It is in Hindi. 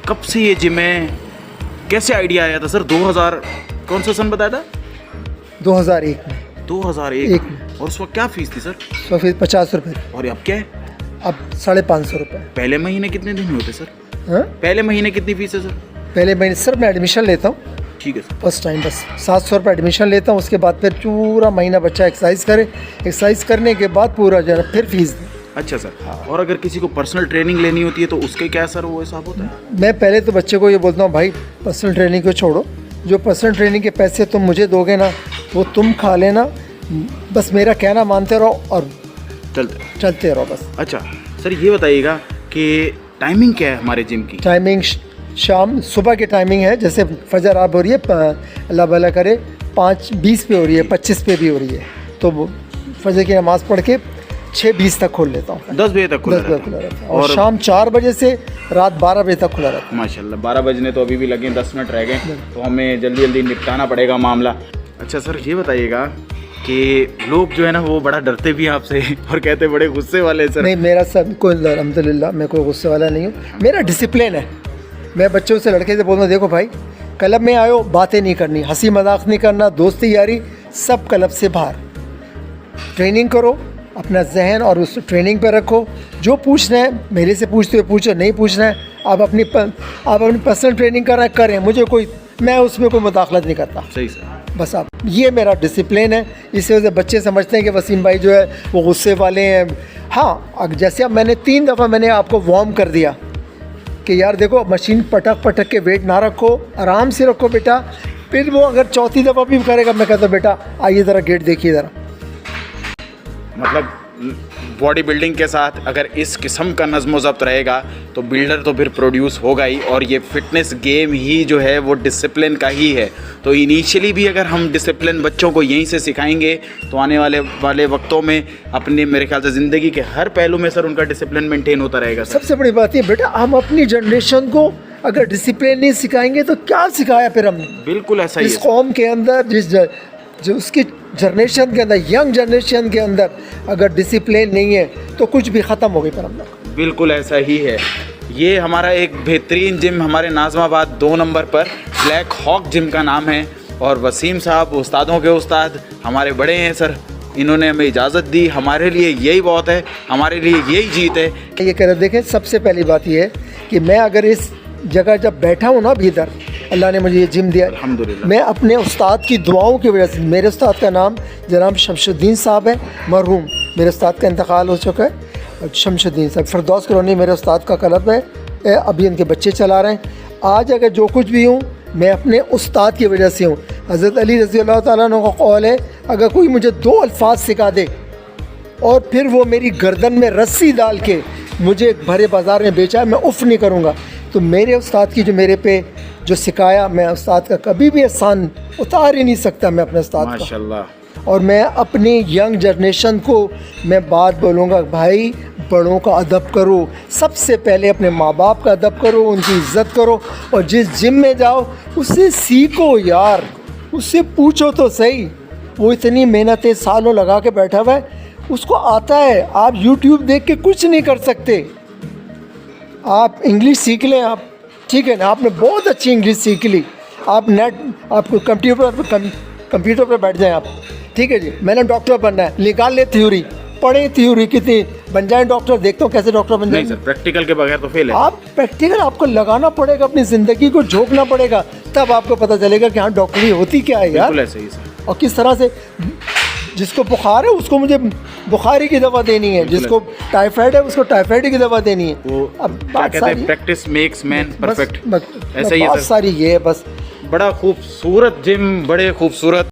कब से ये जिम है, कैसे आइडिया आया था सर? 2000 कौन सा सन बताया था? 2001 में। 2001 और उस वक्त क्या फीस थी सर? तो फिर 50 रुपये, और अब क्या है? अब 550 रुपये। पहले महीने कितने दिन होते सर? हाँ, पहले महीने कितनी फीस है सर? पहले महीने सर मैं एडमिशन लेता हूँ ठीक है सर। फर्स्ट टाइम, बस 700 रुपये एडमिशन लेता हूँ। उसके बाद फिर पूरा महीना बच्चा एक्सरसाइज करे, एक्सरसाइज करने के बाद पूरा जो है फिर फीस दें। अच्छा सर। और अगर किसी को पर्सनल ट्रेनिंग लेनी होती है तो उसके क्या सर वो हिसाब होता है? मैं पहले तो बच्चे को ये बोलता हूँ, भाई पर्सनल ट्रेनिंग को छोड़ो, जो पर्सनल ट्रेनिंग के पैसे तुम मुझे दोगे ना वो तुम खा लेना, बस मेरा कहना मानते रहो और चलते रहो बस। अच्छा सर, ये बताइएगा कि टाइमिंग क्या है हमारे जिम की? टाइमिंग शाम सुबह की टाइमिंग है, जैसे फजर आप हो रही है, अल्लाह भला करे 5:20 पे हो रही है, 25 पे भी हो रही है, तो वो फजर की नमाज़ पढ़ के 6:20 तक खोल लेता हूँ। 10 बजे तक खुला 10 बजे रहता खुला है। रहता है और शाम 4 बजे से रात 12 बजे तक खुला रहता है। माशाल्लाह, 12 बजने तो अभी भी लगे, 10 मिनट रह गए, तो हमें जल्दी जल्दी निपटाना पड़ेगा मामला। अच्छा सर, ये बताइएगा कि लोग जो है ना वो बड़ा डरते भी हैं आपसे और कहते बड़े गुस्से वाले हैं सर। नहीं, मेरा सब कोई अल्हम्दुलिल्लाह मैं कोई गुस्से वाला नहीं हूँ, मेरा डिसिप्लिन है। मैं बच्चों से लड़के से बोलता हूँ, देखो भाई क्लब में आयो, बातें नहीं करनी, हंसी मजाक नहीं करना, दोस्ती यारी सब क्लब से बाहर। ट्रेनिंग करो, अपना जहन और उस ट्रेनिंग पे रखो। जो पूछना है मेरे से पूछते हुए पूछो, नहीं पूछना है आप अपनी पर्सनल ट्रेनिंग कर रहे हैं करें, मुझे कोई, मैं उसमें कोई मुदाखलत नहीं करता। सही सर। बस आप, ये मेरा डिसिप्लिन है। इस वजह से बच्चे समझते हैं कि वसीम भाई जो है वो गुस्से वाले हैं। हाँ, अब जैसे अब मैंने 3 दफ़ा मैंने आपको वार्म कर दिया कि यार देखो मशीन पटक पटक के वेट ना रखो, आराम से रखो बेटा। फिर वो अगर चौथी दफ़ा भी करेगा, मैं कहता हूँ बेटा आइए ज़रा गेट देखिए ज़रा। मतलब बॉडी बिल्डिंग के साथ अगर इस किस्म का नज़्म ज़ब्त रहेगा तो बिल्डर तो फिर प्रोड्यूस होगा ही, और ये फिटनेस गेम ही जो है वो डिसिप्लिन का ही है। तो इनिशियली भी अगर हम डिसिप्लिन बच्चों को यहीं से सिखाएंगे तो आने वाले वक्तों में अपने, मेरे ख्याल से ज़िंदगी के हर पहलू में सर उनका डिसिप्लिन मेंटेन होता रहेगा सर। सबसे बड़ी बात ये बेटा, हम अपनी जनरेशन को अगर डिसिप्लिन नहीं सिखाएंगे तो क्या सिखाया फिर हमने? बिल्कुल ऐसा ही इस है। कौम के अंदर जो उसकी जनरेशन के अंदर, यंग जनरेशन के अंदर अगर डिसिप्लिन नहीं है तो कुछ भी ख़त्म हो गई पर हम लोग। बिल्कुल ऐसा ही है। ये हमारा एक बेहतरीन जिम हमारे नाज़माबाद 2 नंबर पर ब्लैक हॉक जिम का नाम है, और वसीम साहब उस्तादों के उस्ताद हमारे बड़े हैं सर, इन्होंने हमें इजाज़त दी, हमारे लिए यही बहुत है, हमारे लिए यही जीत है। ये कह रहे, देखें सबसे पहली बात ये है कि मैं अगर इस जगह जब बैठा हूँ ना अभी इधर, अल्लाह ने मुझे ये जिम दिया, अल्हम्दुलिल्लाह, मैं अपने उस्ताद की दुआओं की वजह से। मेरे उस्ताद का नाम जनाब शमशुद्दीन साहब है, मरहूम, मेरे उस्ताद का इंतकाल हो चुका है। शमशुद्दीन साहब फिरदौस कॉलोनी मेरे उस्ताद का क्लब है, अभी उनके बच्चे चला रहे हैं। आज अगर जो कुछ भी हूँ मैं अपने उस्ताद की वजह से हूँ। हज़रत अली रज़ी अल्लाह ताला अन्हु का कौल है, अगर कोई मुझे 2 अल्फाज सिखा दे और फिर वो मेरी गर्दन में रस्सी डाल के मुझे भरे बाज़ार में बेचा, मैं उफ़ नहीं करूँगा। तो मेरे उस्ताद की जो मेरे पे जो सिखाया, मैं उस्ताद का कभी भी एहसान उतार ही नहीं सकता मैं अपने उस्ताद का। माशाल्लाह। और मैं अपनी यंग जनरेशन को मैं बात बोलूँगा, भाई बड़ों का अदब करो, सबसे पहले अपने माँ बाप का अदब करो, उनकी इज़्ज़त करो, और जिस जिम में जाओ उससे सीखो यार, उससे पूछो तो सही। वो इतनी मेहनतें सालों लगा के बैठा हुआ है, उसको आता है। आप यूट्यूब देख के कुछ नहीं कर सकते। आप इंग्लिश सीख लें, आप ठीक है ना, आपने बहुत अच्छी इंग्लिश सीख ली, आप आपको कंप्यूटर पर बैठ जाएं आप, ठीक है जी। मैंने डॉक्टर बनना है, निकाल ले थ्योरी, पढ़े थ्योरी कितनी, बन जाए डॉक्टर। देखते हो कैसे डॉक्टर बन जाए? नहीं सर, प्रैक्टिकल के बगैर तो फेल है। आप प्रैक्टिकल आपको लगाना पड़ेगा, अपनी ज़िंदगी को झोंकना पड़ेगा, तब आपको पता चलेगा कि हाँ डॉक्टरी होती क्या है यार। बिल्कुल ऐसे ही सर। और किस तरह से जिसको बुखार है उसको मुझे बुखारी की दवा देनी है, जिसको टाइफाइड है उसको टाइफाइड की दवा देनी है। वो अब क्या बात कहते हैं, सारी प्रैक्टिस मेक्स मैन परफेक्ट, ऐसा ही है बात सर। सारी ये है बस। बड़ा खूबसूरत जिम, बड़े खूबसूरत